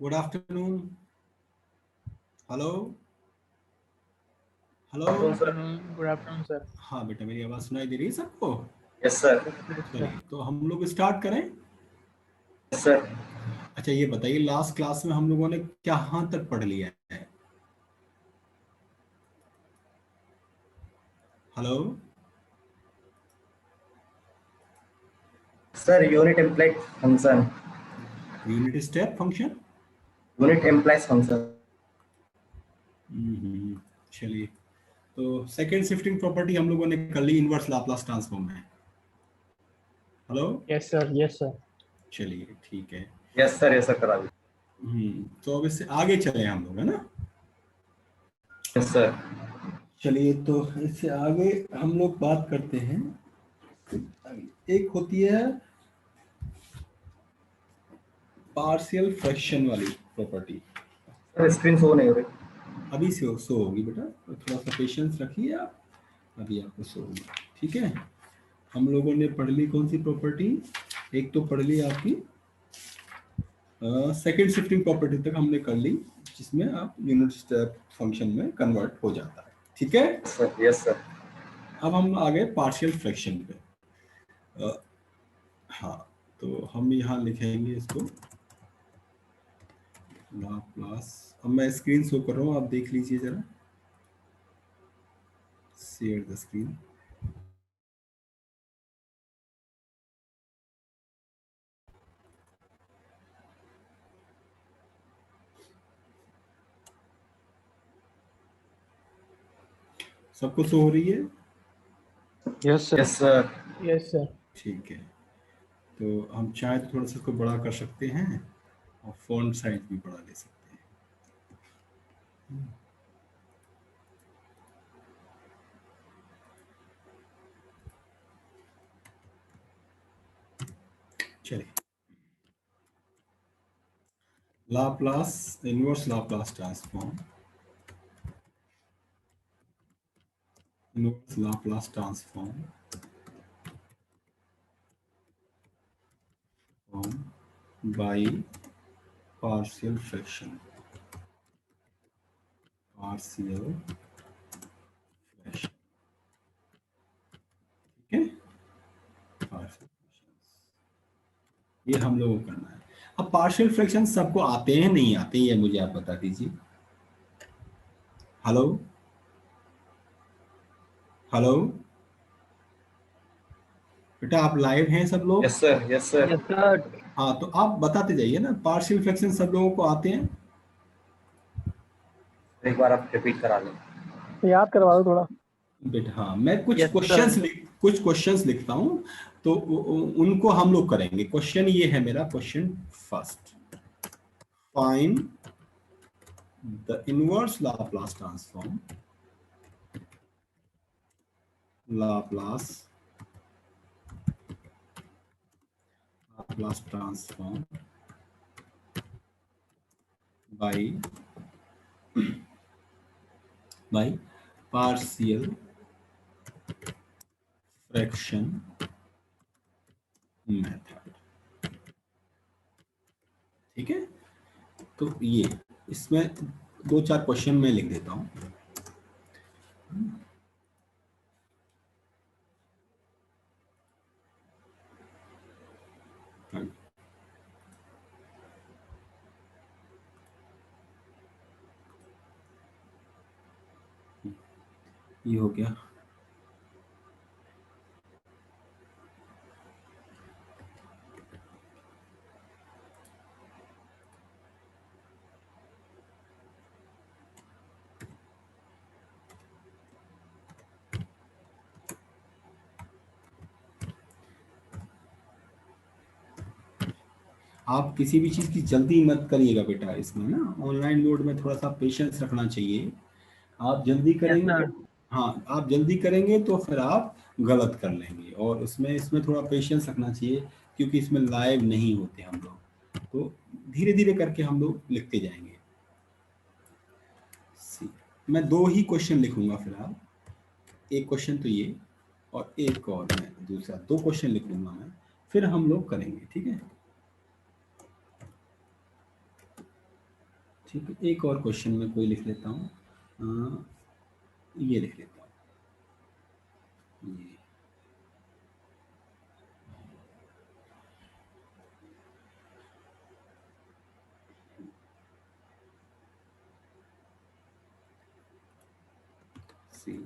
Good afternoon. Hello hello. Good afternoon sir. हाँ बेटा, मेरी आवाज़ सुनाई दे रही है सबको? Yes sir. चलिए, तो हम लोग स्टार्ट करें। Yes sir. अच्छा, ये बताइए, लास्ट क्लास में हम लोगों ने कहाँ तक पढ़ लिया है? Hello. Sir unit implied function. Unit step function. Unit implies function. चलिए, तो सेकेंड शिफ्टिंग प्रॉपर्टी हम लोगों ने कर ली इनवर्स लाप्लास ट्रांसफॉर्म में। Hello. Yes sir, yes sir. चलिए ठीक है। यस सर, यस सर करा दी। तो अब इससे आगे चले हम लोग, है ना? Yes sir. चलिए, तो इससे आगे हम लोग बात करते हैं। एक होती है पार्शियल फ्रैक्शन वाली प्रॉपर्टी। सर स्क्रीन शो नहीं हो रही। अभी से शो होगी बेटा, तो थोड़ा सा पेशेंस रखिए आप, अभी आपको शो होगी। ठीक है, हम लोगों ने पढ़ ली कौन सी प्रॉपर्टी? एक तो पढ़ ली आपकी सेकेंड शिफ्टिंग प्रॉपर्टी तक हमने कर ली, जिसमें आप यूनिट स्टेप फंक्शन में कन्वर्ट हो जाता है। ठीक है, सर यस सर। अब हम आ गए पार्शियल फ्रैक्शन पे। हाँ, तो हम यहाँ लिखेंगे इसको लाप्लास। अब मैं स्क्रीन शो कर रहा हूँ, आप देख लीजिए जरा, शेयर द स्क्रीन। सबको शो हो रही है? Yes sir, yes sir. Yes sir. ठीक है, तो हम चाहे तो थोड़ा सा इसको बड़ा कर सकते हैं और फॉन्ट साइज भी बड़ा ले सकते हैं। चलिए, Laplace inverse Laplace transform, inverse Laplace transform by partial fraction, partial fraction. ठीक है, पार्शियल फ्रैक्शन ये हम लोगों को करना है। अब पार्शियल फ्रैक्शन सबको आते हैं नहीं आते, ये मुझे आप बता दीजिए। हेलो हेलो बेटा, आप लाइव हैं सब लोग? Yes sir, yes sir. Yes sir. हाँ, तो आप बताते जाइए ना, पार्शियल फ्रैक्शन सब लोगों को आते हैं? एक बार आप रिपीट करा लें। याद करवा दो थोड़ा। बेटा हाँ, मैं कुछ यस क्वेश्चंस सर। कुछ क्वेश्चंस लिखता हूँ, तो उनको हम लोग करेंगे। क्वेश्चन ये है मेरा, question first, find the inverse Laplace transform, Laplace Laplace transform by partial fraction method. ठीक है, तो ये इसमें दो चार क्वेश्चन मैं लिख देता हूँ। ये हो गया। आप किसी भी चीज़ की जल्दी मत करिएगा बेटा, इसमें ना ऑनलाइन मोड में थोड़ा सा पेशेंस रखना चाहिए। आप जल्दी यस करेंगे, सर। हाँ आप जल्दी करेंगे तो फिर आप गलत कर लेंगे, और इसमें थोड़ा पेशेंस रखना चाहिए, क्योंकि इसमें लाइव नहीं होते हम लोग, तो धीरे धीरे करके हम लोग लिखते जाएंगे। मैं दो ही क्वेश्चन लिखूंगा फिलहाल, एक क्वेश्चन तो ये, और एक और मैं दूसरा, दो क्वेश्चन लिख लूंगा मैं, फिर हम लोग करेंगे। ठीक है, ठीक है, एक और क्वेश्चन में कोई लिख लेता हूँ, ये लिख लेता हूँ, ये सी।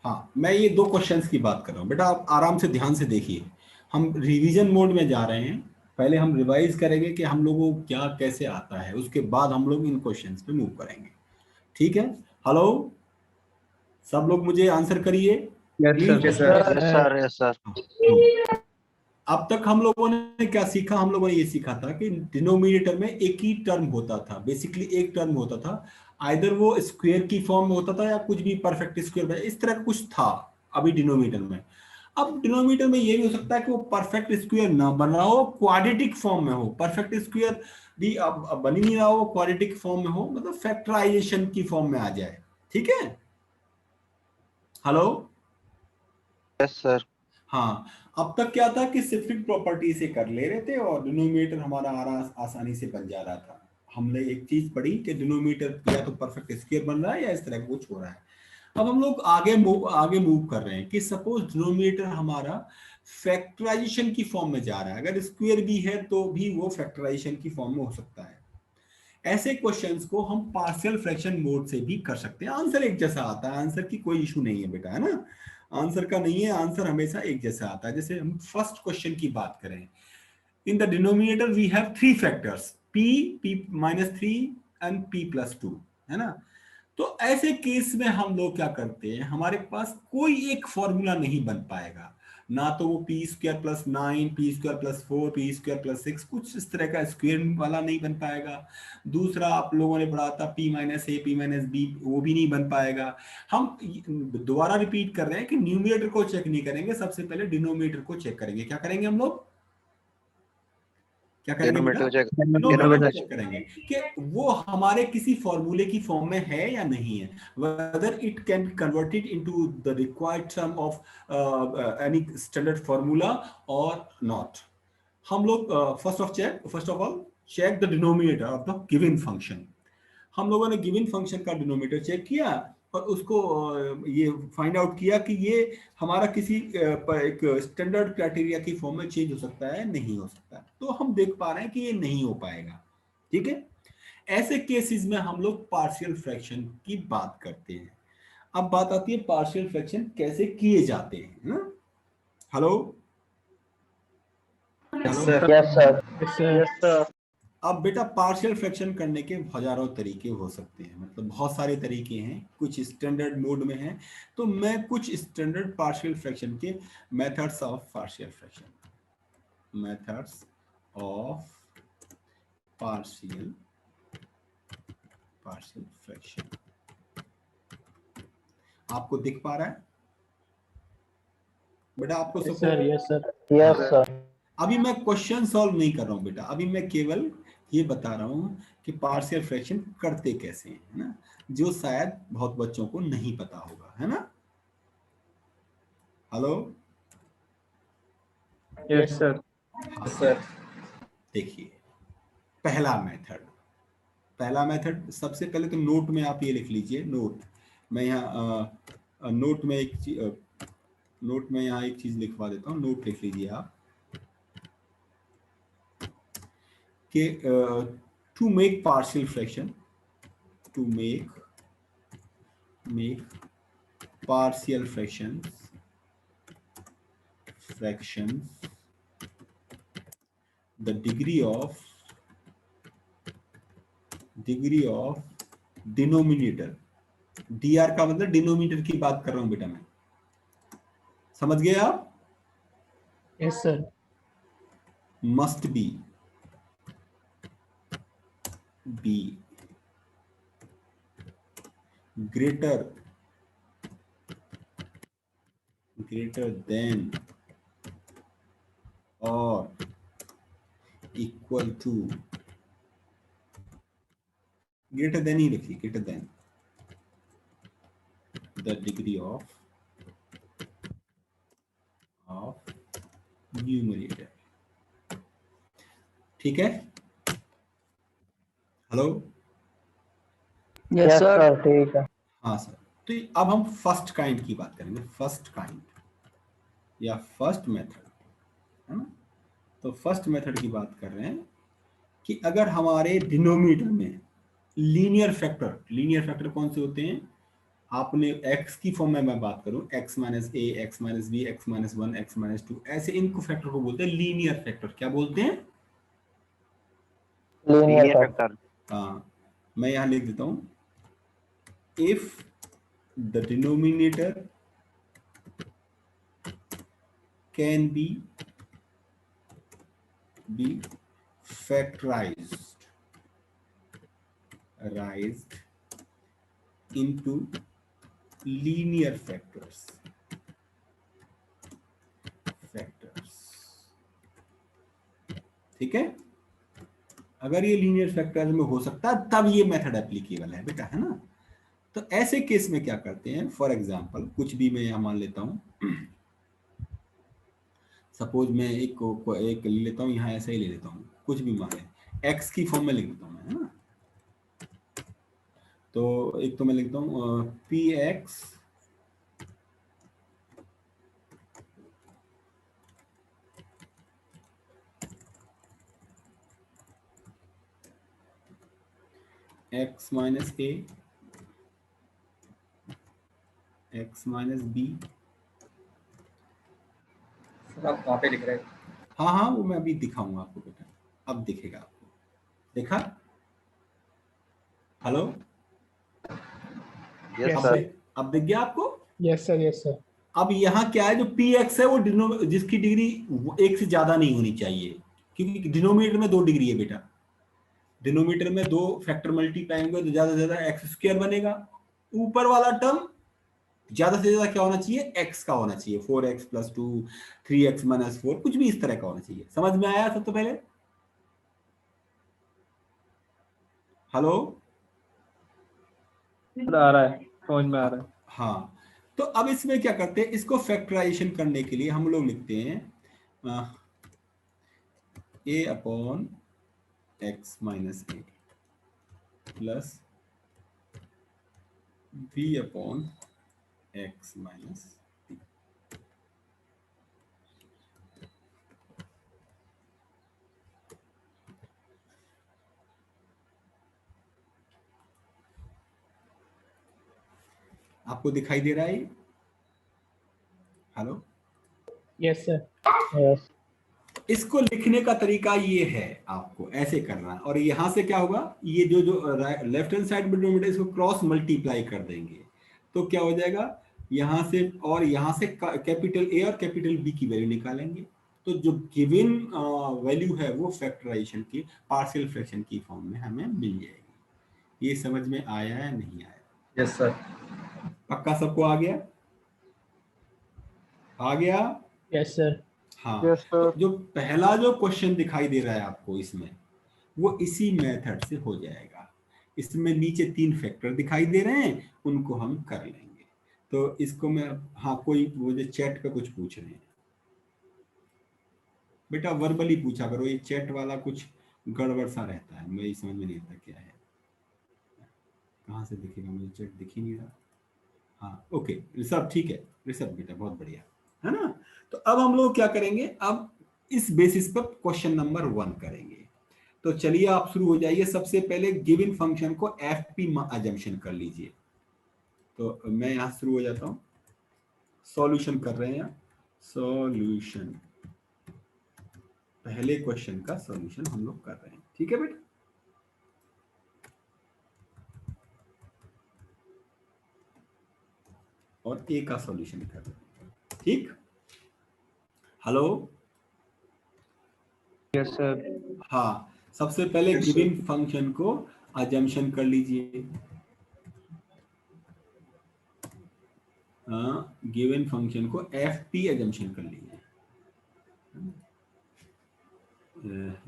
हाँ, मैं ये दो क्वेश्चंस की बात कर रहा हूँ बेटा, आप आराम से ध्यान से देखिए। हम रिवीजन मोड में जा रहे हैं, पहले हम रिवाइज करेंगे कि हम लोगों को क्या कैसे आता है, उसके बाद हम लोग इन क्वेश्चंस पे मूव करेंगे। ठीक है, हेलो, सब लोग मुझे आंसर करिए please. Yes, sir. Yes sir, yes sir. अब तक हम लोगों ने क्या सीखा? हम लोगों ने ये सीखा था कि डिनोमिनेटर में एक ही टर्म होता था, बेसिकली एक टर्म होता था, आइदर वो स्क्वायर की फॉर्म में होता था या कुछ भी परफेक्ट स्क्वायर में, इस तरह का कुछ था अभी डिनोमिनेटर में। अब डिनोमिनेटर में ये भी हो सकता है कि वो परफेक्ट स्क्वायर ना बन रहा हो, क्वाड्रेटिक फॉर्म में हो, परफेक्ट स्क्वायर भी अब बन ही नहीं रहा हो, क्वाड्रेटिक फॉर्म में हो, मतलब फैक्टराइजेशन की फॉर्म में आ जाए। ठीक है, हेलो, यस सर। हाँ। अब तक क्या था कि सिफ्रिक प्रॉपर्टी से कर ले रहे थे और डिनोमिनेटर हमारा आसानी से बन जा रहा था। हमने एक चीज पढ़ी कि डिनोमिनेटर या तो परफेक्ट स्क्वायर बन रहा है या इस तरह का कुछ हो रहा है। अब हम लोग आगे मूव कर रहे हैं कि सपोज डिनोमिनेटर हमारा फैक्टराइजेशन की फॉर्म में जा रहा है, अगर स्क्वायर भी है तो भी वो फैक्टराइजेशन की फॉर्म में हो सकता है। ऐसे क्वेश्चंस को हम पार्शियल फ्रैक्शन मोड से भी कर सकते हैं, आंसर एक जैसा आता है, आंसर की कोई इशू नहीं है बेटा, है ना, आंसर का नहीं है, आंसर हमेशा एक जैसा आता है। जैसे हम फर्स्ट क्वेश्चन की बात करें, in the denominator we have three factors p minus three and p+2, है ना। तो ऐसे केस में हम लोग क्या करते हैं, हमारे पास कोई एक फॉर्मूला नहीं बन पाएगा, ना तो वो p² + 9, p²+4, p²+6, कुछ इस तरह का स्क्वायर वाला नहीं बन पाएगा। दूसरा आप लोगों ने पढ़ा था p-a p-b, वो भी नहीं बन पाएगा। हम दोबारा रिपीट कर रहे हैं कि न्यूमरेटर को चेक नहीं करेंगे, सबसे पहले डिनोमिनेटर को चेक करेंगे। क्या करेंगे हम लोग, क्या करेंगे बेटा? डिनोमिनेटर चेक करेंगे कि वो हमारे किसी फॉर्मूले की फॉर्म में है या नहीं है, whether it can be converted into the required term of any standard formula or not. हम लोग first of all check the denominator of the given function. हम लोगों ने गिवन फंक्शन का डिनोमिनेटर चेक किया और उसको ये फाइंड आउट किया कि ये हमारा किसी एक स्टैंडर्ड क्राइटेरिया की फॉर्म में चेंज हो सकता है, नहीं हो सकता। तो हम देख पा रहे हैं कि ये नहीं हो पाएगा। ठीक है, ऐसे केसेस में हम लोग पार्शियल फ्रैक्शन की बात करते हैं। अब बात आती है पार्शियल फ्रैक्शन कैसे किए जाते हैं ना। Hello, Yes, sir. Yes sir. Yes sir. अब बेटा पार्शियल फ्रैक्शन करने के हजारों तरीके हो सकते हैं, मतलब बहुत सारे तरीके हैं, कुछ स्टैंडर्ड मोड में हैं। तो मैं कुछ स्टैंडर्ड पार्शियल फ्रैक्शन के मेथड्स ऑफ पार्शियल फ्रैक्शन आपको दिख पा रहा है बेटा? आपको यस सब sir. Yes sir. Yes sir. अभी मैं क्वेश्चन सॉल्व नहीं कर रहा हूं बेटा, अभी मैं केवल ये बता रहा हूं कि पार्शियल फ्रैक्शन करते कैसे हैं, है ना, जो शायद बहुत बच्चों को नहीं पता होगा, है ना। Hello, yes sir. Yes, sir. देखिए पहला मेथड सबसे पहले तो नोट में आप ये लिख लीजिए, नोट मैं यहाँ नोट में यहाँ एक चीज लिखवा देता हूँ, नोट लिख लीजिए आप कि to make partial fraction, to make partial fractions fraction, the degree of denominator, dr का मतलब डिनोमिनेटर की बात कर रहा हूं बेटा मैं, समझ गए आप? Yes, sir. must be greater than or equal to, greater than ही लिखिए, greater than the degree of numerator, ठीक है? हेलो? Yes, sir. ठीक है. हाँ सर. तो अब हम फर्स्ट काइंड की बात करेंगे, फर्स्ट काइंड या फर्स्ट मेथड, है ना? तो फर्स्ट मेथड की बात कर रहे हैं कि अगर हमारे डिनोमिनेटर में लीनियर फैक्टर कौन से होते हैं? आपने x की फॉर्म में मैं बात करूं, x minus a, x minus b, x minus 1, x minus 2, ऐसे इनको फैक्टर को बोलते हैं लीनियर फैक्टर. क्या बोलते हैं? Linear factor. हाँ, मैं यहां लिख देता हूं, if the denominator can be factorized into linear factors, ठीक है? अगर ये लीनियर फैक्टर्स में हो सकता है तब ये मेथड एप्लीकेबल है बेटा, है ना? तो ऐसे केस में क्या करते हैं, फॉर एग्जांपल कुछ भी मैं यहां मान लेता हूं, सपोज मैं एक ले लेता हूं, यहां ऐसा ही ले लेता हूं, कुछ भी मान लें, x की फॉर्म में लिख देता हूं मैं, है ना? तो एक तो मैं लिखता हूं px x minus a, x minus b. Sir आप वहाँ पे लिख रहे हैं? हाँ हाँ, वो मैं अभी दिखाऊंगा आपको बेटा, अब दिखेगा आपको. देखा? हेलो? Yes, Yes, sir. अब दिख गया आपको? Yes, sir. Yes, sir. अब यहाँ क्या है, जो px है वो जिसकी डिग्री एक से ज्यादा नहीं होनी चाहिए, क्योंकि डिनोमिनेटर में 2 डिग्री है बेटा. डिनोमिनेटर में 2 फैक्टर मल्टीप्लाई होंगे तो ज्यादा से ज्यादा एक्स स्क्वायर बनेगा. ऊपर वाला टर्म ज्यादा से ज्यादा क्या होना चाहिए? x का होना चाहिए. 4x प्लस 2, 3x माइनस 4, कुछ भी इस तरह का होना चाहिए. समझ में आया सबसे पहले? हेलो? आ रहा है, समझ में आ रहा है. हाँ, तो अब इसमें क्या करते हैं, इसको फैक्टराइजेशन करने के लिए हम लोग लिखते हैं a upon x minus A plus b upon x minus b. आपको दिखाई दे रहा है? हेलो? Yes, sir. Yes. इसको लिखने का तरीका ये है, आपको ऐसे करना है, और यहां से क्या होगा, ये जो लेफ्ट हैंड साइड में डिनोमिनेटर इसको क्रॉस मल्टीप्लाई कर देंगे, तो क्या हो जाएगा, यहां से और यहां से कैपिटल ए और कैपिटल बी की वैल्यू निकालेंगे, तो जो गिवन वैल्यू है वो फैक्टराइजेशन की पार्शियल फ्रैक्शन की फॉर्म में हमें मिल जाएगी. ये समझ में आया है नहीं आया? Yes sir. पक्का सबको आ गया? आ गया? Yes, sir. हाँ. Yes, sir. तो जो पहला जो क्वेश्चन दिखाई दे रहा है आपको इसमें, वो इसी मेथड से हो जाएगा. इसमें नीचे 3 फैक्टर दिखाई दे रहे हैं, उनको हम कर लेंगे. तो इसको मैं, हाँ, कोई मुझे चैट पे कुछ पूछ रहे हैं बेटा, वर्बली पूछा करो, ये चैट वाला कुछ गड़बड़ सा रहता है, मुझे समझ में नहीं आता क्या है, कहाँ से दिखेगा, मुझे चैट दिख ही नहीं रहा. हाँ, ओके, ऋषभ ठीक है, ऋषभ बेटा बहुत बढ़िया, है ना? तो अब हम लोग क्या करेंगे, अब इस बेसिस पर क्वेश्चन नंबर 1 करेंगे. तो चलिए आप शुरू हो जाइए. सबसे पहले गिवन फंक्शन को एफपी अजम्पशन कर लीजिए. तो मैं यहां शुरू हो जाता हूं, सॉल्यूशन कर रहे हैं. सॉल्यूशन, पहले क्वेश्चन का सॉल्यूशन हम लोग कर रहे हैं, ठीक है बेटा। और ए का सॉल्यूशन कर रहे हैं, ठीक। Hello, yes sir. हाँ, सबसे पहले Yes, गिवन फंक्शन को अजम्पशन कर लीजिए। गिवन फंक्शन को एफ पी अजम्पशन कर लीजिए।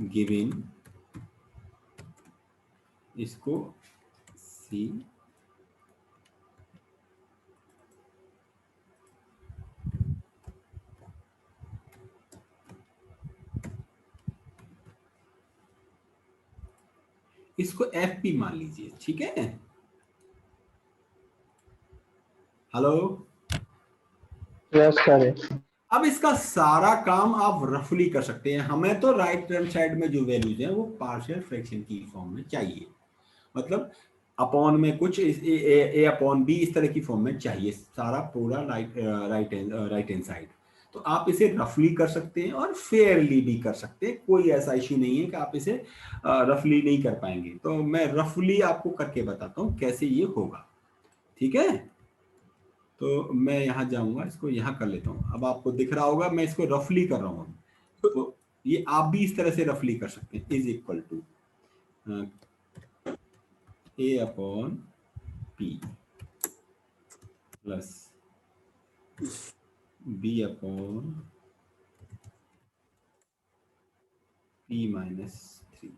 गिवन इसको सी इसको एफ पी मान लीजिए, ठीक है। Hello, yes sir. अब इसका सारा काम आप रफली कर सकते हैं। हमें तो राइट हैंड साइड में जो वैल्यूज हैं वो पार्शियल फ्रैक्शन की फॉर्म में चाहिए, मतलब अपॉन में कुछ ए अपॉन बी इस तरह की फॉर्म में चाहिए सारा पूरा राइट हैंड साइड। तो आप इसे रफली कर सकते हैं और फेयरली भी कर सकते हैं, कोई ऐसा इश्यू नहीं है कि आप इसे रफली नहीं कर पाएंगे। तो मैं रफली आपको करके बताता हूँ कैसे ये होगा, ठीक है। तो मैं यहाँ जाऊंगा, इसको यहाँ कर लेता हूँ। अब आपको दिख रहा होगा मैं इसको रफली कर रहा हूँ, तो ये आप भी इस तरह से रफली कर सकते हैं। Is equal to a upon p plus b upon p minus 3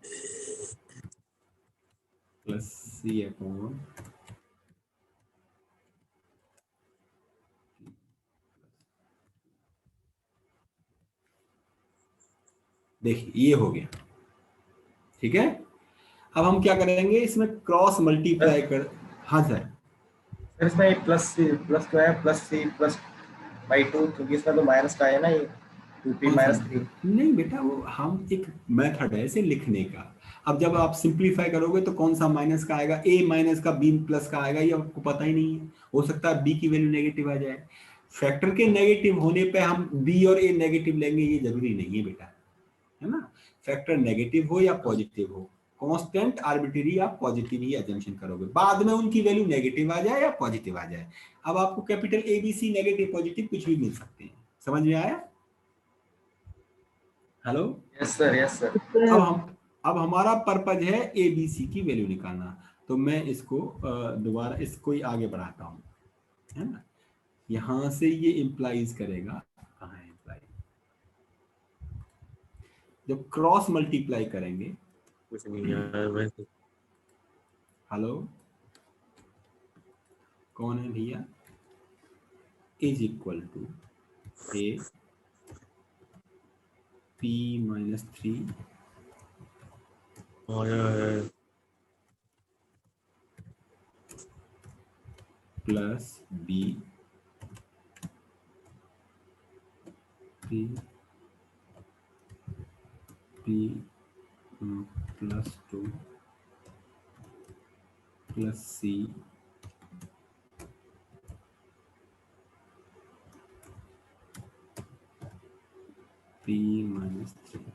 plus c upon देखिए ये हो गया, ठीक है। अब हम क्या करेंगे, इसमें क्रॉस मल्टीप्लाई कर। हाँ सर, सर इसमें प्लस क्या है, प्लस सी प्लस बाई 2, क्योंकि इसमें तो माइनस का है ना, ये 2p कौन सा? माइनस 3। नहीं बेटा, वो हम एक मेथड है इसे लिखने का। अब जब आप सिंप्लीफाई करोगे तो कौन सा माइनस का आएगा, ए माइनस का बी प्लस का आएगा, ये आपको पता ही नहीं है। हो सकता है बी की वैल्यू नेगेटिव आ जाए। फैक्टर के नेगेटिव होने पे हम बी और ए नेगेटिव लेंगे, ये जरूरी नहीं है बेटा, है ना। फैक्टर नेगेटिव हो या पॉजिटिव हो, कांस्टेंट आर्बिट्री आप पॉजिटिव ही अजम्पशन करोगे, बाद में उनकी वैल्यू नेगेटिव आ जाए या पॉजिटिव आ जाए। अब आपको capital A B C negative positive कुछ भी मिल सकते हैं, समझ में आया। Hello, yes sir, yes sir. अब हमारा पर्पज है ए बी सी की वैल्यू निकालना। तो मैं इसको दोबारा इसको ही आगे बढ़ाता हूँ, है ना। यहां से ये इंप्लाइज करेगा, कहाँ है इंप्लाई, जब क्रॉस मल्टीप्लाई करेंगे। कुछ नहीं यार वैसे। हेलो, कौन है भैया, is equal to a p minus 3 आया है plus b p p plus 2 plus c p minus 3।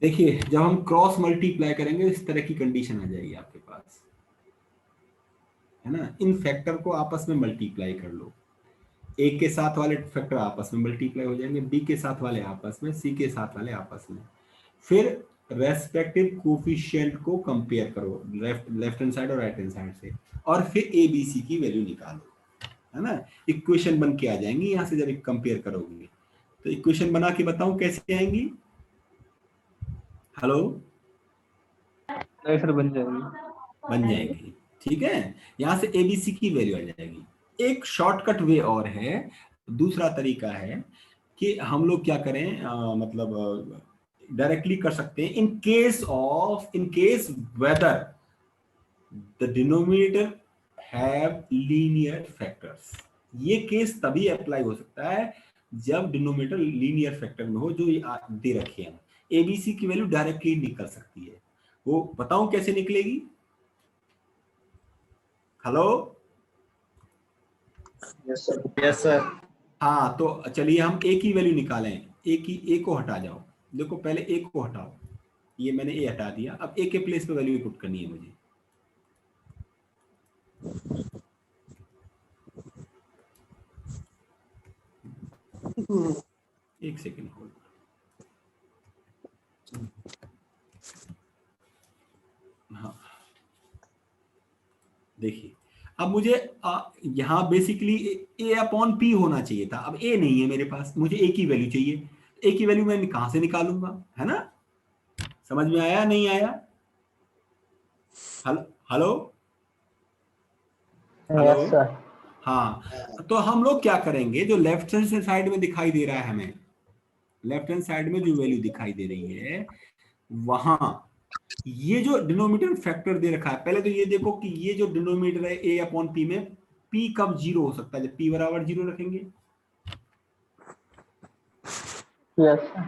देखिए जब हम क्रॉस मल्टीप्लाई करेंगे इस तरह की कंडीशन आ जाएगी आपके पास, है ना। इन फैक्टर को आपस में मल्टीप्लाई कर लो, ए के साथ वाले फैक्टर आपस में मल्टीप्लाई हो जाएंगे, बी के साथ वाले आपस में, सी के साथ वाले आपस में। फिर रेस्पेक्टिव कोफिशिएंट को कंपेयर करो लेफ्ट हैंड साइड और राइट हैंड साइड से, और फिर ए बी सी की वैल्यू निकालो, है ना। इक्वेशन बन के आ जाएंगी यहां से जब कंपेयर करोगे। तो इक्वेशन बना के बताऊं कैसे आएंगी। हेलो, नहीं सर, बन जाएगी। बन जाएगी, ठीक है। यहां से एबीसी की वैल्यू आ जाएगी। एक शॉर्टकट वे और है, दूसरा तरीका है कि हम लोग क्या करें, मतलब डायरेक्टली कर सकते हैं। In case whether the denominator have linear factors, ये केस तभी अप्लाई हो सकता है जब डिनोमिनेटर लीनियर फैक्टर में हो, जो दे रखे हैं। एबीसी की वैल्यू डायरेक्टली निकल सकती है, वो बताऊं कैसे निकलेगी। Hello, yes sir. हाँ तो चलिए हम ए की वैल्यू निकालें। ए को हटा जाओ, देखो पहले ए को हटाओ, ये मैंने ए हटा दिया, अब ए के प्लेस पे वैल्यू पुट करनी है मुझे। एक सेकेंड होल्ड। हाँ देखिए, अब मुझे यहाँ बेसिकली ए अपॉन पी होना चाहिए था, अब ए नहीं है मेरे पास, मुझे ए की वैल्यू चाहिए। ए की वैल्यू मैं कहां से निकालूंगा, है ना? समझ में आया नहीं आया? Hello yes sir. हाँ, तो हम लोग क्या करेंगे, जो लेफ्ट हैंड साइड में दिखाई दे रहा है हमें, लेफ्ट हैंड साइड में जो वैल्यू दिखाई दे रही है वहां ये जो डिनोमिनेटर फैक्टर दे रखा है, पहले तो ये देखो कि ये जो डिनोमिनेटर है ए अपॉन पी में पी कब जीरो हो सकता है, जब पी बराबर जीरो रखेंगे। Yes sir.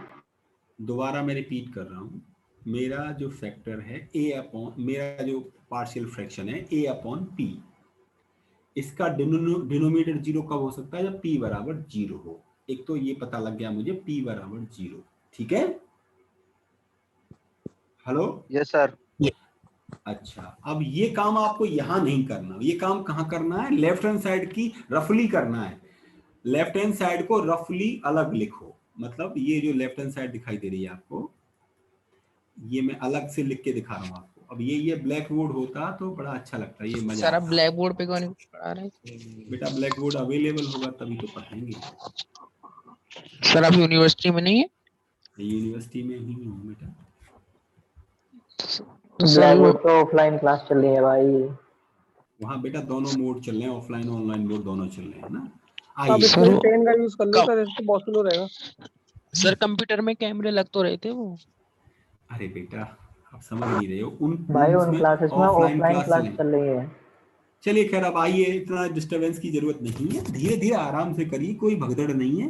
दोबारा मैं रिपीट कर रहा हूं, मेरा जो फैक्टर है ए अपॉन, मेरा जो पार्शियल फ्रैक्शन है ए अपॉन पी, इसका डिनोमिनेटर जीरो कब हो सकता है, जब p बराबर जीरो हो। एक तो ये पता लग गया मुझे p बराबर जीरो, ठीक है? Hello, yes sir. अच्छा, अब ये काम आपको यहां नहीं करना, ये काम कहां करना है, लेफ्ट हैंड साइड की रफली करना है। लेफ्ट हैंड साइड को रफली अलग लिखो, मतलब ये जो लेफ्ट हैंड साइड दिखाई दे रही है आपको, ये मैं अलग से लिख के दिखा रहा हूँ आपको। अब ये ब्लैक बोर्ड होता तो बड़ा अच्छा लगता, ये मजा सर आता। आप ब्लैक बोर्ड पे क्यों नहीं पढ़ा रहे? बेटा ब्लैक बोर्ड अवेलेबल होगा तभी तो पढ़ाएंगे। सर आप यूनिवर्सिटी में नहीं है? यूनिवर्सिटी में ही हूँ बेटा। ब्लैक बोर्ड तो ऑफलाइन क्लास चल रही है भाई। वहाँ बेटा दोनों मोड चल रहे हैं, ऑफलाइन ऑनलाइन मोड दोनों चल रहे हैं ना। आप आइए इसमें पेन का यूज कर लो सर, इसको बहुत स्लो रहेगा। सर कंप्यूटर में कैमरे लग तो रहे थे वो। अरे बेटा आप समझ नहीं रहे हो, उन भाई rooms उन में क्लासेस में ऑफलाइन ऑफलाइन क्लास क्लास चल रही है। चलिए खैर, अब आइए, इतना डिस्टरबेंस की जरूरत नहीं है, धीरे धीरे आराम से करिए, कोई भगदड़ नहीं है।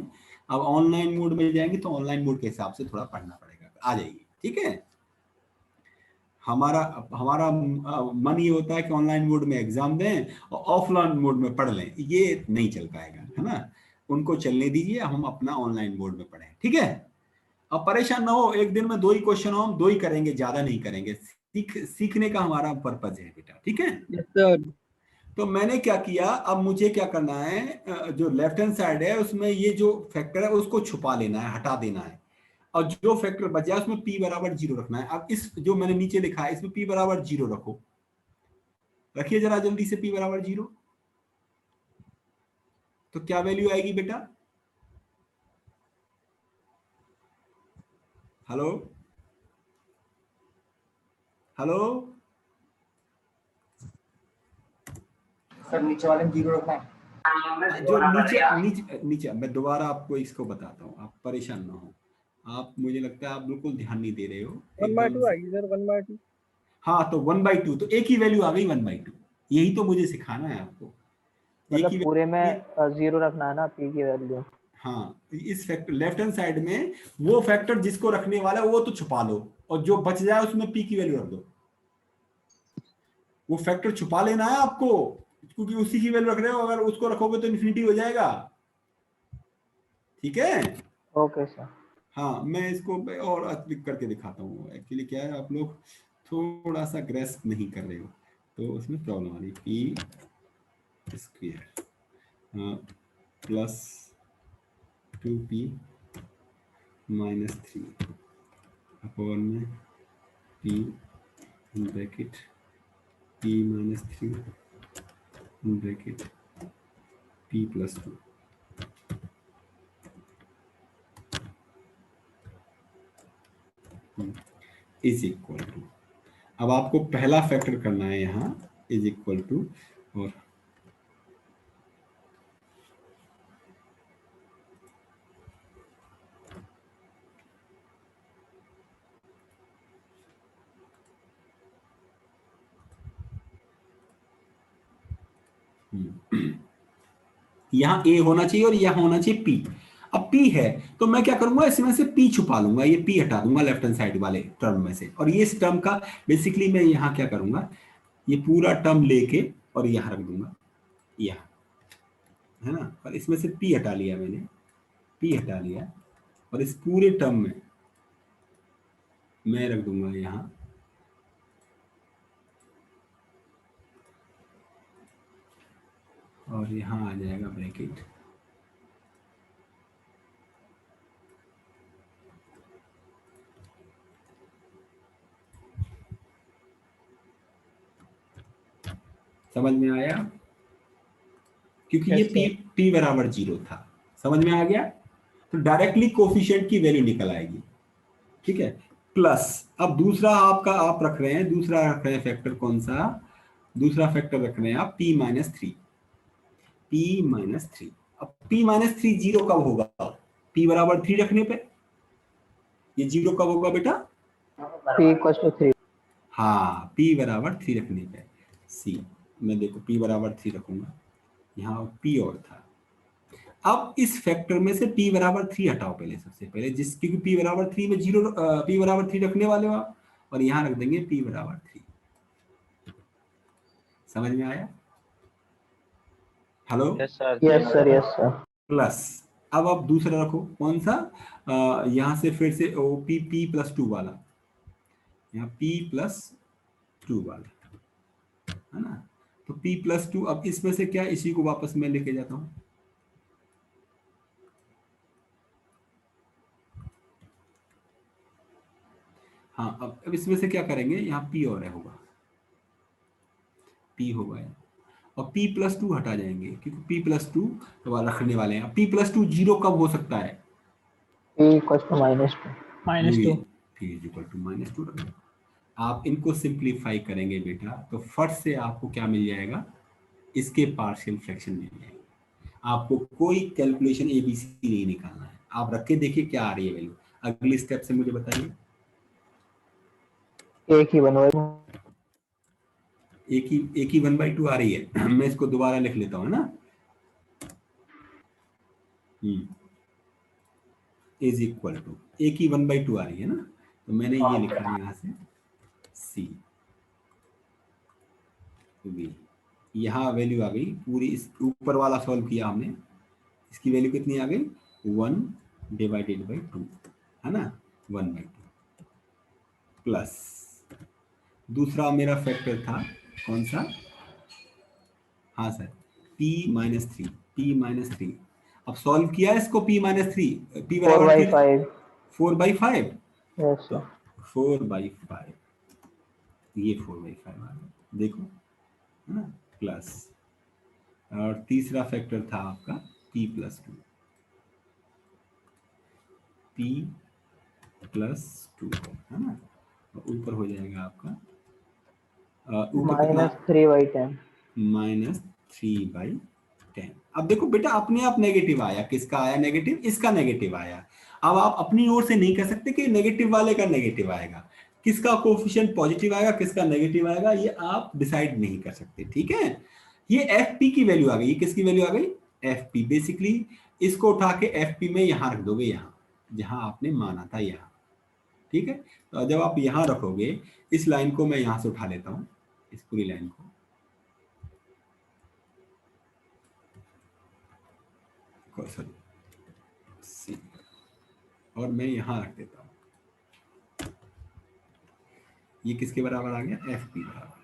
अब ऑनलाइन मोड में जाएंगे तो ऑनलाइन मोड के हिसाब से थोड़ा पढ़ना पड़ेगा, आ जाइए, ठीक है? हमारा हमारा मन ये होता है कि ऑनलाइन मोड में एग्जाम दें और ऑफलाइन मोड में पढ़ लें, ये नहीं चल पाएगा, है ना? उनको चलने दीजिए, हम अपना ऑनलाइन मोड में पढ़ें, ठीक है? अब परेशान ना हो, एक दिन में 2 ही क्वेश्चन हो, हम 2 ही करेंगे, ज्यादा नहीं करेंगे। सीखने का हमारा पर्पज है बेटा, ठीक है? Yes sir. तो मैंने क्या किया, अब मुझे क्या करना है, जो लेफ्ट हैंड साइड है उसमें ये जो फैक्टर है उसको छुपा लेना है, हटा देना है, और जो फैक्टर बचा है उसमें p बराबर जीरो रखना है। अब इस जो मैंने नीचे लिखा है इसमें p बराबर जीरो रखो, रखिए जरा जल्दी से p बराबर जीरो, तो क्या वैल्यू आएगी बेटा? हेलो हेलो, सर नीचे वाले में जीरो रखना है। जो नीचे नीचे नीचे मैं दोबारा आपको इसको बताता हूँ, आप परेशान ना हो। आप, मुझे लगता है आप बिल्कुल ध्यान नहीं दे रहे हो। 1/2 आएगी सर, 1/2। हाँ तो 1/2, तो ए की वैल्यू आ गई 1/2, यही तो मुझे सिखाना है आपको। मतलब पूरे में जीरो रखना है ना p की वैल्यू। हाँ, इस फैक्टर लेफ्ट हैंड साइड में वो फैक्टर जिसको रखने वाला है वो तो छुपा लो, और जो बच जाए उसमें p की वैल्यू रख दो। वो फैक्टर छुपा लेना है आपको, क्योंकि उसी की वैल्यू रख रहे हो, अगर उसको रखोगे तो इन्फिनिटी हो जाएगा, ठीक है? Okay sir. हाँ, मैं इसको और क्लिक करके दिखाता हूँ। एक्चुअली क्या है, आप लोग थोड़ा सा ग्रेस्प नहीं कर रहे हो, तो उसमें प्रॉब्लम आ रही। P square plus 2p minus 3 upon में p bracket p minus 3 bracket p plus 2 is equal to, अब आपको पहला फैक्टर करना है यहाँ, इज इक्वल टू, और यहाँ a होना चाहिए और यहाँ होना चाहिए p। अब p है तो मैं क्या करूंगा, इसमें से p छुपा लूंगा, ये p हटा दूंगा लेफ्ट हैंड साइड वाले टर्म में से, और ये इस टर्म का बेसिकली मैं यहाँ क्या करूंगा, ये पूरा टर्म लेके और यहाँ रख दूंगा यहाँ, है ना, और इसमें से p हटा लिया मैंने, p हटा लिया, और इस पूरे टर्म में मैं रख दूंगा यहाँ और यहाँ आ जाएगा ब्रैकेट, समझ में आया? क्योंकि ये p बराबर 0 था, समझ में आ गया? तो डायरेक्टली कोफिशिएंट की वैल्यू निकल आएगी, ठीक है। प्लस अब दूसरा आपका आप रख रहे हैं, दूसरा रख रहे हैं फैक्टर, कौन सा दूसरा फैक्टर रख रहे हैं आप? p minus 3, p minus 3। अब p माइनस 3 जीरो कब होगा? p बराबर 3 रखने पे ये जीरो कब होगा बेटा? p equal to 3। हाँ, p बराबर 3 रखने पे c, मैं देखो p बराबर 3 रखूंगा, यहाँ p और था। अब इस फैक्टर में से p बराबर 3 हटाओ पहले, सबसे पहले, जिस क्योंकि p बराबर 3 में जीरो, p बराबर 3 रखने वाले हो आप, और यहाँ रख देंगे p बराबर 3। समझ में आया? Hello? Yes sir, yes sir. Plus अब आप दूसरा रखो, कौन सा? यहाँ से फिर से ओ p प्लस 2 वाला, यहाँ p प्लस 2 वाला, है ना। तो p प्लस 2, अब इसमें से क्या, इसी को वापस मैं लेके जाता हूँ, हाँ। अब इसमें से क्या करेंगे, यहाँ p और है होगा, p होगा, और p प्लस 2 हटा जाएंगे, क्योंकि p प्लस 2 रखने वाले हैं। p प्लस 2 जीरो कब हो सकता है? p equal to -2। p equal to -2 रखना। आप इनको सिंप्लीफाई करेंगे बेटा, तो फट से आपको क्या मिल जाएगा? इसके पार्शियल फ्रैक्शन मिल जाएगा। आपको कोई कैलकुलेशन एबीसी नहीं निकालना है, आप रख के देखिए क्या आ रही है वैल्यू। अगली स्टेप से मुझे बताइए। एक ही 1/2 एक ही 1/2 आ रही है। मैं इसको दोबारा लिख लेता हूँ ना, इज इक्वल टू, एक ही 1/2 आ रही है ना, तो मैंने ये लिखा है यहाँ से c, यहाँ वैल्यू आ गई पूरी, इस ऊपर वाला सॉल्व किया हमने, इसकी वैल्यू कितनी आ गई? 1/2, है ना, 1/2 प्लस दूसरा मेरा फैक्टर था कौन सा? हाँ सर, p माइनस 3। अब सॉल्व किया इसको, p माइनस 3, p बराबर 4/5। Yes sir. 4/5, ये 4/5 आ गया, देखो, है ना, प्लस, और तीसरा फैक्टर था आपका p प्लस 2, p प्लस 2, है ना, और ऊपर हो जाएगा आपका -3/10। -3/10। अब देखो बेटा, अपने आप नेगेटिव आया, किसका आया नेगेटिव? इसका नेगेटिव आया। अब आप अपनी ओर से नहीं कह सकते कि नेगेटिव वाले का नेगेटिव आएगा, किसका कोफिशिएंट पॉजिटिव आएगा, किसका नेगेटिव आएगा, ये आप डिसाइड नहीं कर सकते, ठीक है। ये fp की वैल्यू आ गई, ये किसकी वैल्यू आ गई? fp। बेसिकली इसको उठा के fp में यहाँ रख दोगे, यहाँ जहां आपने माना था यहाँ, ठीक है। तो जब आप यहाँ रखोगे, इस लाइन को मैं यहाँ से उठा लेता हूँ, इस पूरी लाइन को, सॉरी, और मैं यहाँ रख देता हूँ, ये किसके बराबर आ गया? fp बराबर,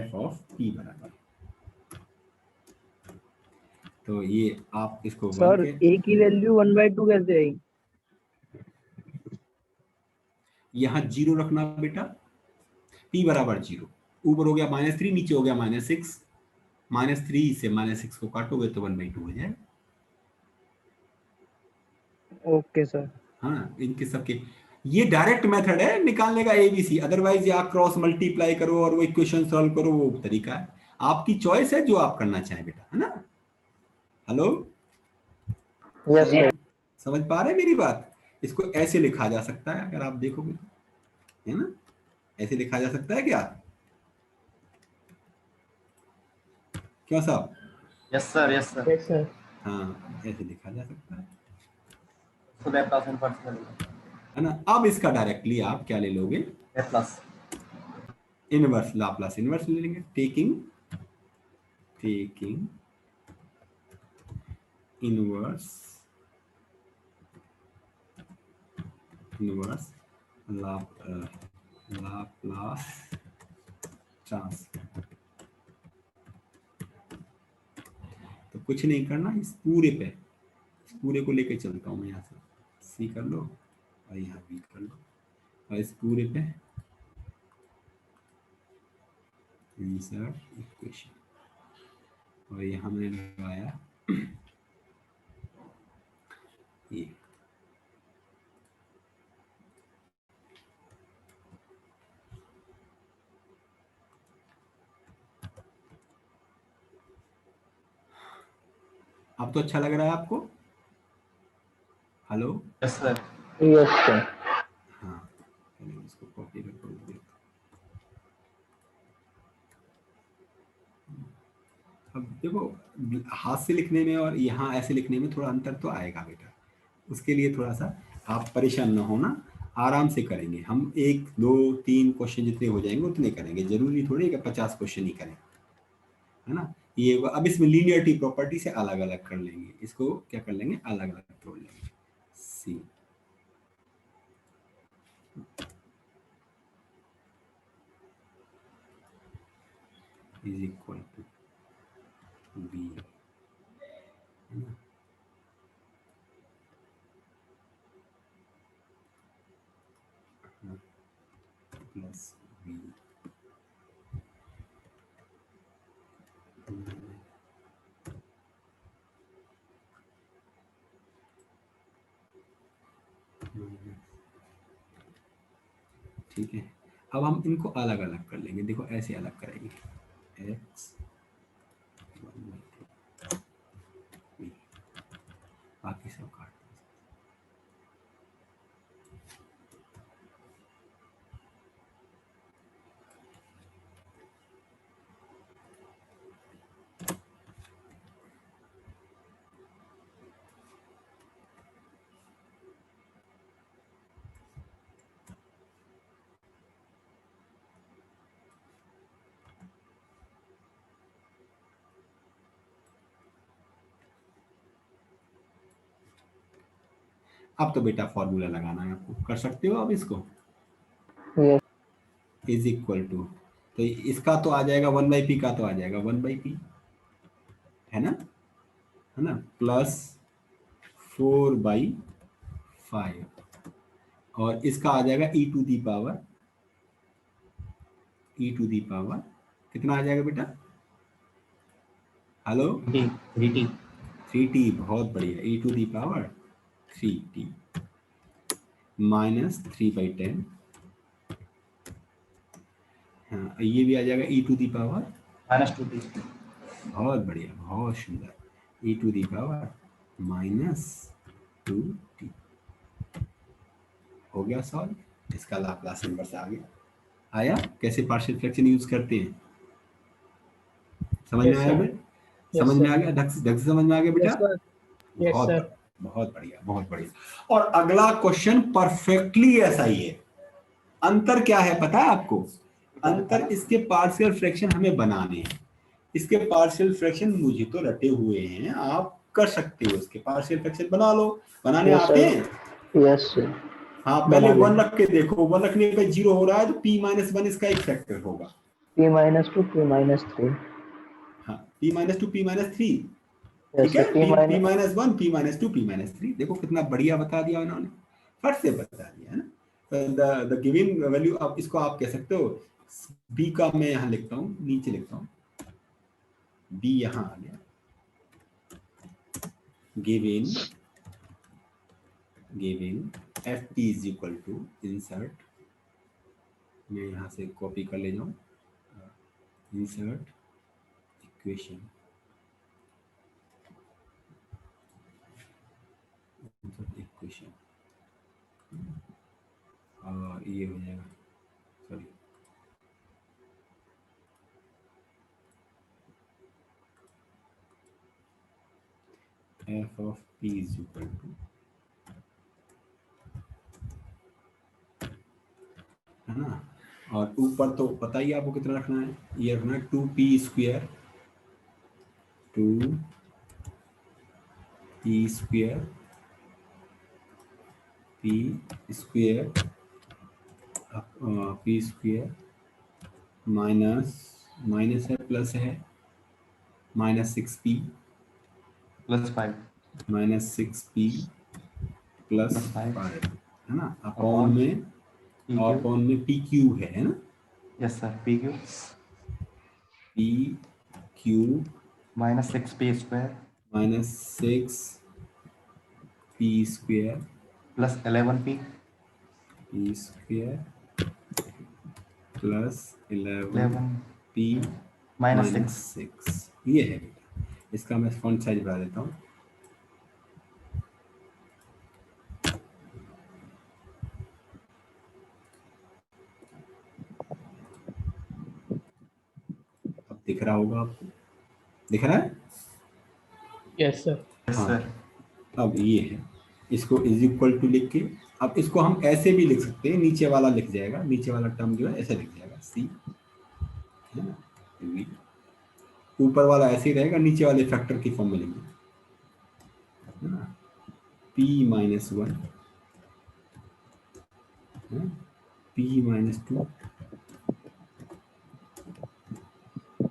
f ऑफ p बराबर। तो ये आप इसको सर a की वैल्यू 1/2 कैसे आई? यहाँ 0 रखना बेटा, p बराबर 0, ऊपर हो गया -3, नीचे हो गया -6, -3 से -6 को काटोगे तो 1/2 हो जाए। Okay sir. हाँ, इनके सबके ये डायरेक्ट मेथड है निकालने का एबीसी, अदरवाइज या क्रॉस मल्टीप्लाई करो और वो इक्वेशन सॉल्व करो, वो तरीका है, आपकी चॉइस है जो आप करना चाहें बेटा, है ना। Hello, yes sir. समझ पा रहे हैं मेरी बात? इसको ऐसे लिखा जा सकता है, अगर आप देखोगे, है ना, ऐसे लिखा जा सकता है क्या? क्यों साहब? Yes sir, yes sir. Yes sir. हाँ, ऐसे लिखा जा सकता है, तो लैपटॉप इनवर्स में है ना। अब इसका डायरेक्टली आप क्या ले लोगे? प्लस इनवर्स, लाप्लास इनवर्स ले लेंगे, taking taking inverse Laplace transform. तो कुछ नहीं करना, इस पूरे को लेके चलता हूँ मैं। यहाँ से सी कर लो और यहाँ बी कर लो और इस पूरे पे इंसर्ट इक्वेशन और यहाँ मैंने लगाया ये। अब तो अच्छा लग रहा है आपको? Hello? Yes sir. Yes sir. हाँ, पहले इसको कॉपी कर देता हूँ। अब देखो, हाथ से लिखने में और यहाँ ऐसे लिखने में थोड़ा अंतर तो आएगा बेटा। उसके लिए थोड़ा सा आप परेशान ना होना, आराम से करेंगे हम। 1 2 3 क्वेश्चन जितने हो जाएंगे उतने करेंगे, जरूरी थोड़ी कि 50 क्वेश्चन ही करें, है ना। ये अब इसमें लीनियरिटी प्रॉपर्टी से अलग अलग कर लेंगे, इसको क्या कर लेंगे, अलग अलग तोड़ लेंगे। सी इज इक्वल टू बी, है ना, प्लस बी ठीक है। अब हम इनको अलग अलग कर लेंगे, देखो ऐसे अलग करेंगे, एक्स बाकी सब काट दो। अब तो बेटा फॉर्मूला लगाना है आपको, कर सकते हो अब इसको। यस इज इक्वल टू, तो इसका तो आ जाएगा 1/p, का तो आ जाएगा 1/p, है ना, प्लस 4/5 और इसका आ जाएगा e टू दी पावर कितना आ जाएगा बेटा? हेलो? 3t। 3t, बहुत बढ़िया, e to the power 3t minus 3/10। हाँ, ये भी आ जाएगा e to the power -2t। बहुत बढ़िया, बहुत सुंदर, e to the power -2t हो गया सॉल्व। इसका लाप्लास इनवर्स आ गया। आया कैसे पार्शियल फ्रैक्शन यूज करते हैं, समझ में आया बेटा? समझ में आ गया, ढंग से समझ में आ गया बेटा? बहुत बढ़िया, बहुत बढ़िया। और अगला क्वेश्चन परफेक्टली ऐसा ही है। अंतर क्या है पता है आपको? अंतर इसके पार्शियल फ्रैक्शन हमें बनाने हैं। इसके पार्शियल फ्रैक्शन मुझे तो रटे हुए हैं, आप कर सकते हो, इसके पार्शियल फ्रैक्शन बना लो। बनाने आते हैं? Yes sir. हाँ, पहले 1 रख के देखो, 1 रखने पे 0 हो रहा है तो p-1 इसका एक फैक्टर होगा। p-2 p-3। हाँ, p-2 p-3, यस ठीक है, सर। p-1 p-2 p-3। देखो कितना बढ़िया बता दिया उन्होंने, फट से बता दिया, है ना। द गिवन वैल्यू, आप इसको आप कह सकते हो b का, मैं यहाँ लिखता हूँ, नीचे लिखता हूँ, b यहाँ आ गया, given ft is equal to insert, मैं यहाँ से कॉपी कर ले जाऊँ, इंसर्ट इक्वेशन, और ये हो जाएगा, sorry, f of p is equal to, है ना, और ऊपर तो पता ही आपको कितना रखना है, ये रखना है 2p² 2 p square माइनस है प्लस है -6p plus 5 -6p plus plus 5 5 है ना, अपॉन में p क्यूब है ना, yes sir p cube p cube -6p square -6p square plus 11p plus 11p -6 ये है बेटा। इसका मैं फॉन्ट साइज बढ़ा देता हूँ। अब दिख रहा होगा आपको, दिख रहा है? Yes sir. यस हाँ। सर अब ये है, इसको इज इक्वल टू लिख के, अब इसको हम ऐसे भी लिख सकते हैं, नीचे वाला लिख जाएगा, नीचे वाला टर्म जो है ऐसे लिख जाएगा सी, है ना, वी, ऊपर वाला ऐसे ही रहेगा, नीचे वाले फैक्टर की फॉर्म में लिखेंगे, है ना, p -1 p -2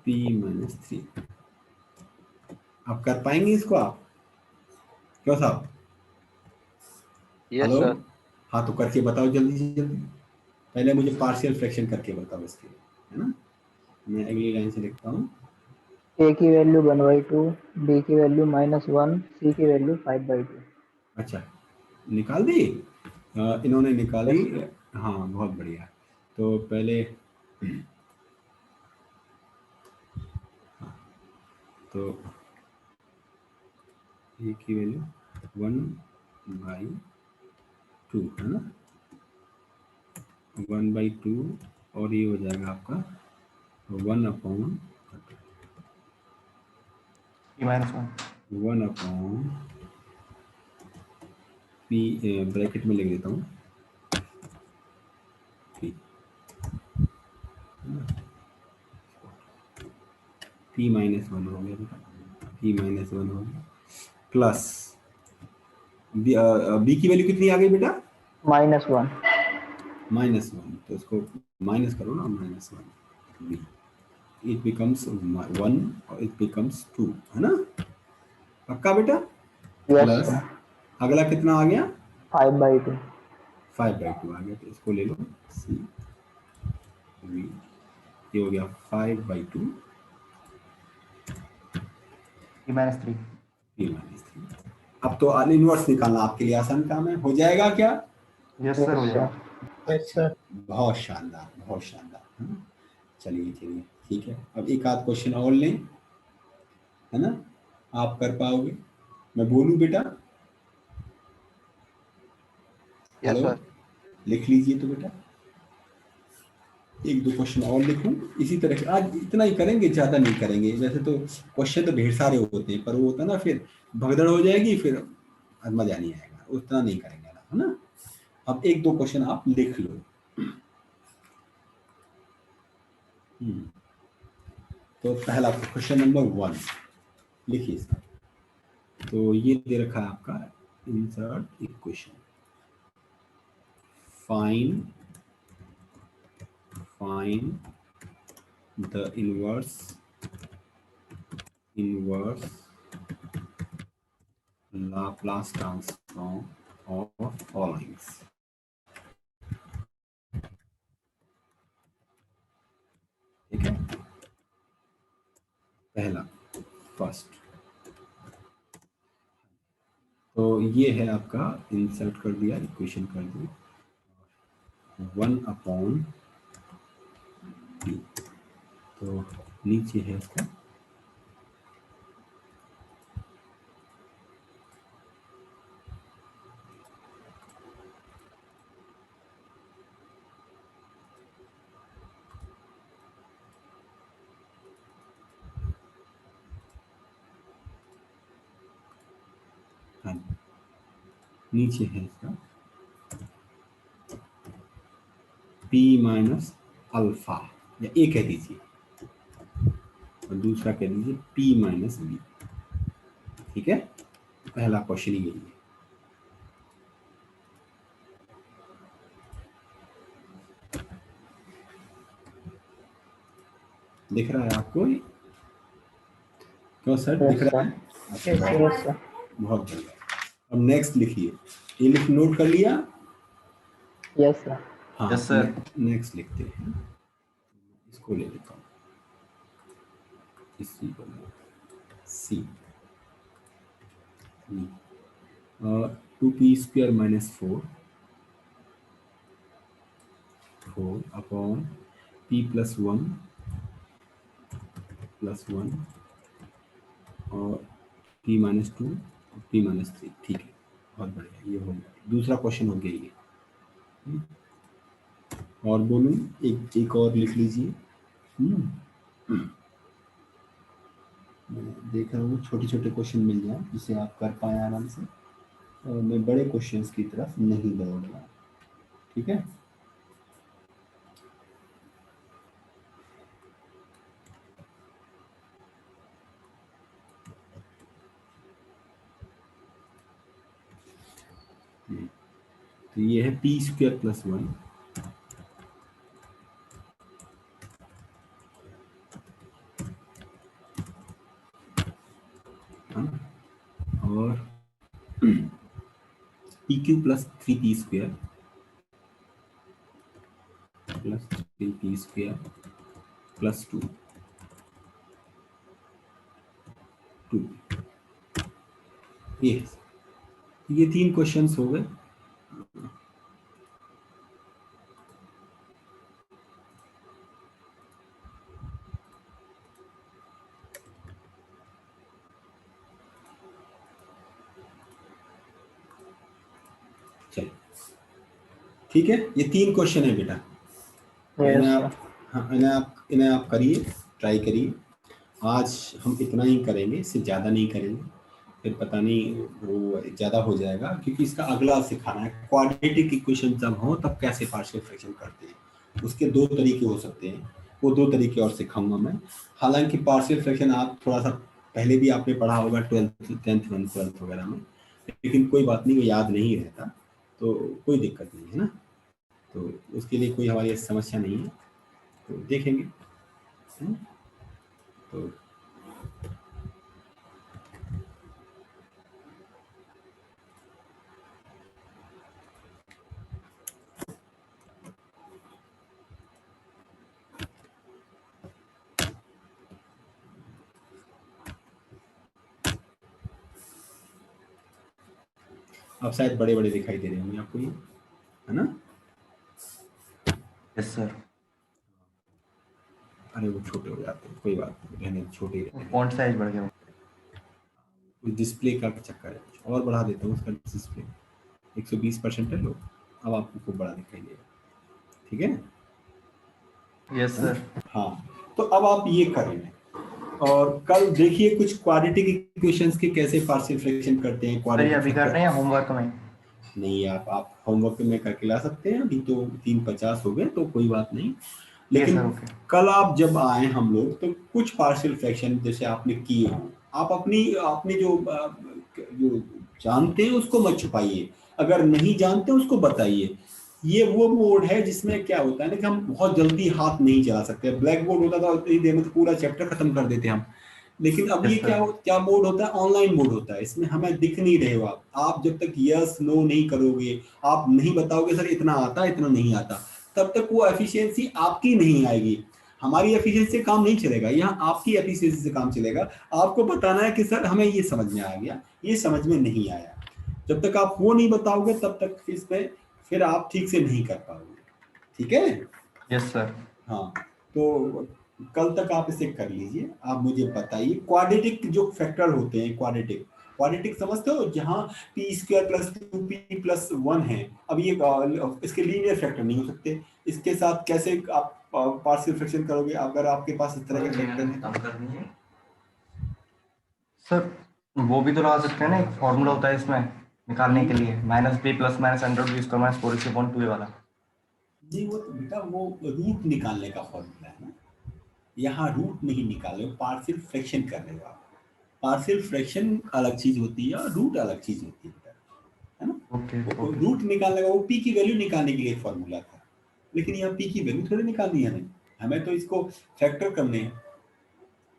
p -3। आप कर पाएंगे इसको आप? क्यों साहब? Yes hello, sir. हाँ तो करके बताओ जल्दी से जल्दी। पहले मुझे पार्शियल फ्रैक्शन करके बताओ इसके, है ना। मैं अगली लाइन से लिखता हूँ। a की वैल्यू 1/2, b की वैल्यू -1, c की वैल्यू 5/2। अच्छा, निकाल दी? इन्होंने निकाली। हाँ बहुत बढ़िया। तो पहले तो ए की वैल्यू 1/2 है ना, 1/2, और ये हो जाएगा आपका 1/1 p, ब्रैकेट में लिख देता हूँ p, p -1 हो गया बेटा, p -1 हो गया, प्लस b की वैल्यू कितनी आ गई बेटा? -1। -1, तो इसको माइनस करो ना, -1 b, इट बिकम्स 1 और इट बिकम्स 2, है ना, पक्का बेटा? Yes plus sir. अगला कितना आ गया? 5/2। 5/2 आ गया, तो इसको ले लो सी वी, ये हो गया 5/2 p -3 p -3। अब तो अन इनवर्स निकालना आपके लिए आसान काम है, हो जाएगा क्या? यस सर हो यस जाएगा। सर। Yes sir. बहुत शानदार, बहुत शानदार, है ना? चलिए चलिए ठीक है, अब एक आध क्वेश्चन और लें, है ना, आप कर पाओगे, मैं बोलूं बेटा? Yes hello, sir. लिख लीजिए तो बेटा, एक दो क्वेश्चन और लिखूं इसी तरह के। आज इतना ही करेंगे, ज्यादा नहीं करेंगे, वैसे तो क्वेश्चन तो ढेर सारे होते हैं, पर वो होता है ना फिर भगदड़ हो जाएगी, फिर मजा नहीं आएगा, उतना नहीं करेंगे ना, है ना। अब एक दो क्वेश्चन आप लिख लो। तो पहला क्वेश्चन नंबर 1 लिखिए इसका। तो ये दे रखा है आपका, insert equation, find the inverse Laplace transform of followings। ठीक है, पहला फर्स्ट, तो ये है आपका, इंसर्ट कर दिया, इक्वेशन कर दी, 1/p, तो नीचे है इसका नीचे है इसका p माइनस अल्फा, या ए कह दीजिए और दूसरा कह दीजिए p माइनस बी। ठीक है, पहला क्वेश्चन यही है। दिख रहा है आपको? क्यों सर, दिख रहा है? Yes sir. बहुत बढ़िया। अब नेक्स्ट लिखिए, ये लिख नोट कर लिया? Yes sir. हाँ Yes, sir. नेक्स्ट लिखते हैं, इसको ले लेता हूँ, इसी को सी 2p² minus 4 upon p plus 1 और p माइनस 2 और p माइनस 3। ठीक है, बहुत बढ़िया, ये हो गया। दूसरा क्वेश्चन हो गया ये। और बोलूं, एक और लिख लीजिए। मैं देख रहा हूँ छोटे छोटे क्वेश्चन मिल जाए जिसे आप कर पाए आराम से, और मैं बड़े क्वेश्चंस की तरफ नहीं दौड़ रहा। ठीक है, तो ये है p² प्लस 1 और pq प्लस 3p² प्लस 2 ये 3 क्वेश्चंस हो गए। चलिए ठीक है, ये 3 क्वेश्चन है बेटा। यस इन्हें सर। आप, हाँ इन्हें आप करिए, ट्राई करिए। आज हम इतना ही करेंगे, इससे ज़्यादा नहीं करेंगे, फिर पता नहीं वो ज़्यादा हो जाएगा, क्योंकि इसका अगला सिखाना है क्वाड्रेटिक इक्वेशन जब हो तब कैसे पार्शियल फ्रैक्शन करते हैं। उसके 2 तरीके हो सकते हैं, वो 2 तरीके और सिखाऊंगा मैं। हालांकि पार्शियल फ्रैक्शन आप थोड़ा सा पहले भी आपने पढ़ा होगा 12th 10th 12th वगैरह में, लेकिन कोई बात नहीं, वो याद नहीं रहता, तो कोई दिक्कत नहीं है ना। तो उसके लिए कोई हमारी समस्या नहीं है, तो देखेंगे। तो अब शायद बड़े बड़े दिखाई दे रहे होंगे आपको, ये है ना? Yes sir. अरे वो छोटे हो जाते हैं, कोई बात नहीं, रहने छोटे ही रहने। फॉन्ट साइज बढ़ गया। डिस्प्ले का चक्कर है, कुछ और बढ़ा देता हूँ उसका डिस्प्ले, 120% है। लो, अब आपको खूब बड़ा दिखाई देगा, ठीक है? Yes sir. हाँ, तो अब आप ये करेंगे, और कल देखिए कुछ क्वाड्रेटिक इक्वेशंस के कैसे पार्शियल फ्रैक्शन करते हैं। सर ये अभी कर रहे हैं होमवर्क में? नहीं, आप होमवर्क में करके ला सकते हैं। अभी तो 3:50 हो गए, तो कोई बात नहीं। लेकिन सर, ओके। कल आप जब आए हम लोग, तो कुछ पार्शियल फ्रैक्शन जैसे आपने किए हो, आप अपनी जो जानते हैं उसको मत छुपाइए, अगर नहीं जानते उसको बताइए। ये वो मोड है जिसमें क्या होता है ना कि हम बहुत जल्दी हाथ नहीं चला सकते। ब्लैक बोर्ड होता था इतनी देर में तो पूरा चैप्टर खत्म कर देते हम, लेकिन अब ये क्या मोड होता है, ऑनलाइन मोड होता है। इसमें हमें दिख नहीं रहे हो आप जब तक यस नो नहीं करोगे, आप नहीं बताओगे सर इतना आता इतना नहीं आता, तब तक वो एफिशिएंसी आपकी नहीं आएगी। हमारी एफिशिएंसी से काम नहीं चलेगा, यहाँ आपकी एफिशिएंसी से काम चलेगा। आपको बताना है कि सर हमें ये समझ में आ गया, ये समझ में नहीं आया। जब तक आप वो नहीं बताओगे तब तक इसमें फिर आप ठीक से नहीं कर पाओगे, ठीक है? Yes sir. हाँ, तो कल तक आप इसे कर लीजिए। आप मुझे बताइए क्वाड्रेटिक जो फैक्टर होते हैं, क्वाड्रेटिक समझते हो, जहाँ p² प्लस 2p प्लस 1 है। अब ये इसके लीनियर फैक्टर नहीं हो सकते, इसके साथ कैसे आप पार्शियल फ्रैक्शन करोगे अगर आपके पास इस तरह के फैक्टर है? सर वो भी तो लगा सकते हैं ना, एक फॉर्मूला होता है इसमें निकालने के लिए, -b plus minus under b square minus 4/2 वाला। जी वो तो बेटा वो रूट निकालने का फॉर्मूला है ना, यहाँ रूट नहीं निकाल रहे हो, पार्शियल फ्रैक्शन कर रहे हो आप। पार्शियल फ्रैक्शन अलग चीज होती है और रूट अलग चीज होती है ना। ओके रूट निकालने का वो पी की वैल्यू निकालने के लिए फॉर्मूला था, लेकिन यहाँ पी की वैल्यू थोड़ी निकालनी है हमें तो इसको फैक्टर करने हैं,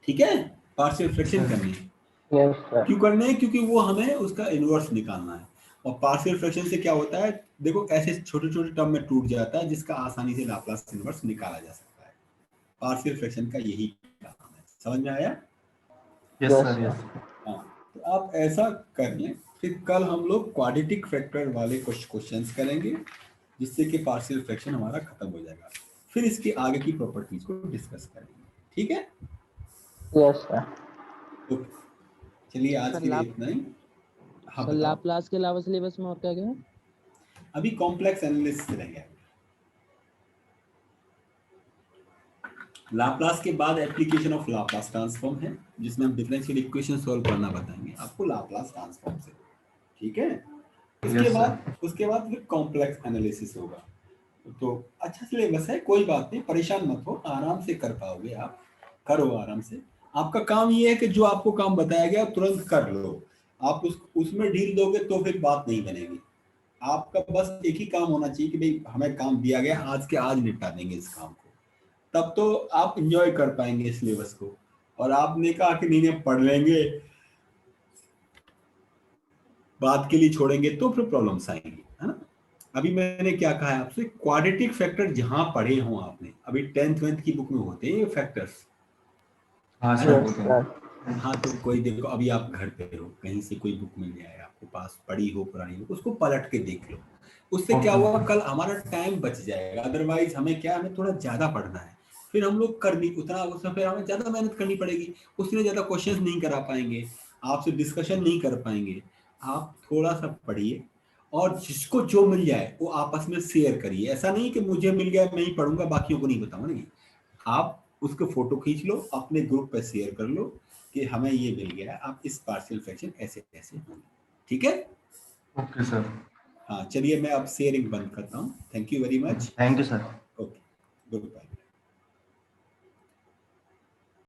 ठीक है, पार्शियल फ्रैक्शन करनी है। Yes sir. क्यों करने हैं? क्योंकि वो हमें उसका इनवर्स निकालना है। और पार्शियल फ्रैक्शन से क्या होता है, देखो ऐसे छोटे छोटे टर्म में टूट जाता है जिसका आसानी से लाप्लास इनवर्स निकाला जा सकता है। पार्शियल फ्रैक्शन का यही काम है। समझ में आया? Yes sir yes. हाँ, तो आप ऐसा कर लें, फिर कल हम लोग क्वाड्रेटिक फैक्टर वाले कुछ क्वेश्चंस करेंगे जिससे कि पार्शियल फ्रैक्शन हमारा खत्म हो जाएगा। फिर इसके आगे की प्रॉपर्टीज को डिस्कस करेंगे, ठीक है? Yes sir. ओके, चलिए आज सर, के लिए इतना ही। हाँ सर बताओ। लाप्लास के अलावा सिलेबस में और क्या क्या है? अभी कॉम्प्लेक्स एनालिसिस रह गया। लाप्लास के बाद एप्लीकेशन ऑफ लाप्लास ट्रांसफॉर्म है, जिसमें हम डिफरेंशियल इक्वेशन सॉल्व करना बताएंगे आपको लाप्लास ट्रांसफॉर्म से, ठीक है? उसके बाद फिर कॉम्प्लेक्स एनालिसिस होगा। तो अच्छा सिलेबस है, कोई बात नहीं, परेशान मत हो, आराम से कर पाओगे आप, करो आराम से। आपका काम ये है कि जो आपको काम बताया गया तुरंत कर लो। आप उसमें ढील दोगे तो फिर बात नहीं बनेगी। आपका बस एक ही काम होना चाहिए कि भाई हमें काम दिया गया, आज के आज निपटा देंगे इस काम को, तब तो आप इंजॉय कर पाएंगे सिलेबस को। और आपने कहा कि नहीं नहीं पढ़ लेंगे, बात के लिए छोड़ेंगे तो फिर प्रॉब्लम्स आएंगी, है ना। अभी मैंने क्या कहा है आपसे, क्वाड्रेटिक फैक्टर जहां पढ़े हों आपने, अभी 10th 12th की बुक में होते हैं ये फैक्टर्स। हाँ यस सर। सर। हाँ, तो कोई देखो, अभी आप घर पे हो, कहीं से कोई बुक मिल जाए आपके पास, पढ़ी हो पुरानी हो, उसको पलट के देख लो। उससे क्या Okay. हुआ, कल हमारा टाइम बच जाएगा। अदरवाइज हमें क्या, हमें थोड़ा ज्यादा पढ़ना है, फिर हम लोग कर नहीं उतना, उसमें फिर हमें ज्यादा मेहनत करनी पड़ेगी, उसमें ज्यादा क्वेश्चंस नहीं करा पाएंगे, आपसे डिस्कशन नहीं कर पाएंगे। आप थोड़ा सा पढ़िए और जिसको जो मिल जाए वो आपस में शेयर करिए। ऐसा नहीं कि मुझे मिल गया मैं ही पढ़ूंगा बाकियों को नहीं बताऊंगा, नहीं। आप उसके फोटो खींच लो, अपने ग्रुप पे शेयर कर लो कि हमें ये मिल गया, आप इस पार्शियल फ्रैक्शन ऐसे ऐसे होंगे, ठीक है? Okay sir. हाँ चलिए, मैं अब शेयरिंग बंद करता हूँ। Thank you very much. Thank you sir. Okay, good bye.